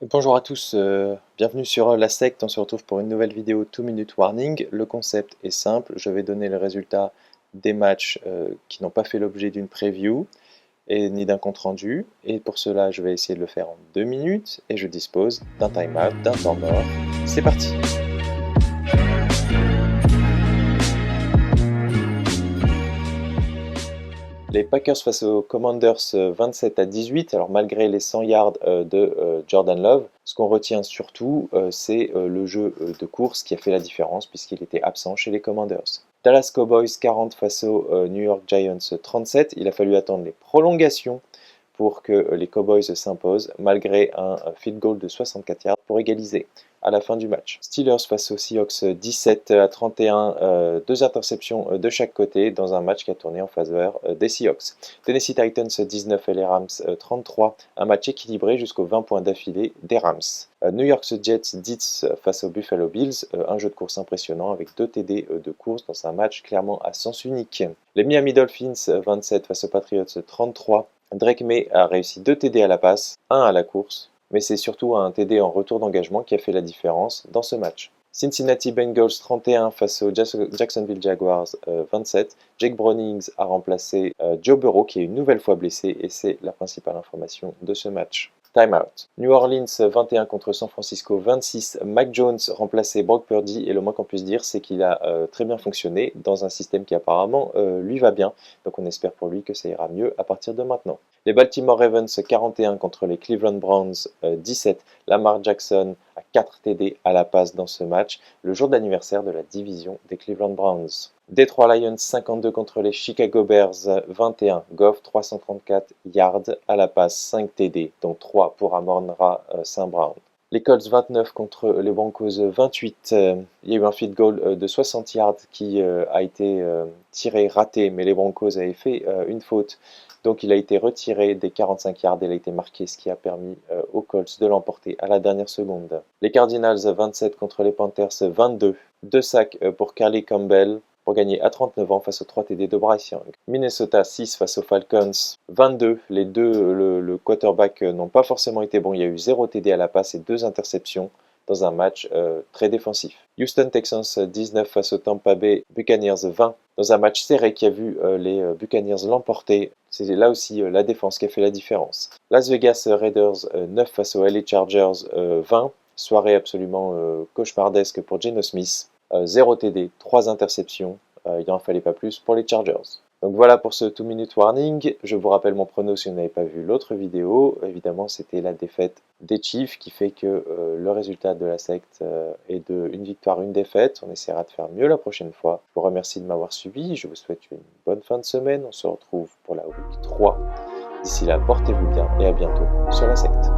Bonjour à tous, bienvenue sur La Secte. On se retrouve pour une nouvelle vidéo 2 Minute Warning. Le concept est simple, je vais donner le résultat des matchs qui n'ont pas fait l'objet d'une preview et ni d'un compte rendu. Et pour cela, je vais essayer de le faire en 2 minutes et je dispose d'un time-out, d'un temps mort. C'est parti! Les Packers face aux Commanders 27-18. Alors malgré les 100 yards de Jordan Love, ce qu'on retient surtout, c'est le jeu de course qui a fait la différence puisqu'il était absent chez les Commanders. Dallas Cowboys 40 face aux New York Giants 37. Il a fallu attendre les prolongations pour que les Cowboys s'imposent malgré un field goal de 64 yards pour égaliser à la fin du match. Steelers face aux Seahawks 17-31, deux interceptions de chaque côté dans un match qui a tourné en faveur des Seahawks. Tennessee Titans 19 et les Rams 33, un match équilibré jusqu'aux 20 points d'affilée des Rams. New York Jets 10 face aux Buffalo Bills, un jeu de course impressionnant avec 2 TD de course dans un match clairement à sens unique. Les Miami Dolphins 27 face aux Patriots 33, Drake May a réussi 2 TD à la passe, 1 à la course, mais c'est surtout un TD en retour d'engagement qui a fait la différence dans ce match. Cincinnati Bengals 31 face aux Jacksonville Jaguars 27. Jake Brownings a remplacé Joe Burrow qui est une nouvelle fois blessé et c'est la principale information de ce match. Timeout. New Orleans 21 contre San Francisco 26. Mac Jones remplacé Brock Purdy et le moins qu'on puisse dire c'est qu'il a très bien fonctionné dans un système qui apparemment lui va bien. Donc on espère pour lui que ça ira mieux à partir de maintenant. Les Baltimore Ravens 41 contre les Cleveland Browns 17. Lamar Jackson a 4 TD à la passe dans ce match, le jour d'anniversaire de la division des Cleveland Browns. Detroit Lions 52 contre les Chicago Bears 21. Goff 334 yards à la passe, 5 TD, dont 3 pour Amon-Ra St. Brown. Les Colts 29 contre les Broncos 28. Il y a eu un field goal de 60 yards qui a été tiré, raté, mais les Broncos avaient fait une faute. Donc il a été retiré des 45 yards et il a été marqué, ce qui a permis aux Colts de l'emporter à la dernière seconde. Les Cardinals 27 contre les Panthers 22. 2 sacs pour Carly Campbell pour gagner à 39 ans face aux 3 TD de Bryce Young. Minnesota 6 face aux Falcons 22. Les deux, le quarterback n'ont pas forcément été bons. Il y a eu 0 TD à la passe et 2 interceptions dans un match très défensif. Houston Texans 19 face aux Tampa Bay Buccaneers 20. Dans un match serré qui a vu les Buccaneers l'emporter. C'est là aussi la défense qui a fait la différence. Las Vegas Raiders 9 face aux LA Chargers 20. Soirée absolument cauchemardesque pour Geno Smith. 0 TD, 3 interceptions, il n'en fallait pas plus pour les Chargers. Donc voilà pour ce 2 minute warning. Je vous rappelle mon prono si vous n'avez pas vu l'autre vidéo. Évidemment, c'était la défaite des Chiefs qui fait que le résultat de la secte est de une victoire, une défaite. On essaiera de faire mieux la prochaine fois. Je vous remercie de m'avoir suivi. Je vous souhaite une bonne fin de semaine. On se retrouve pour la week 3. D'ici là, portez-vous bien et à bientôt sur la secte.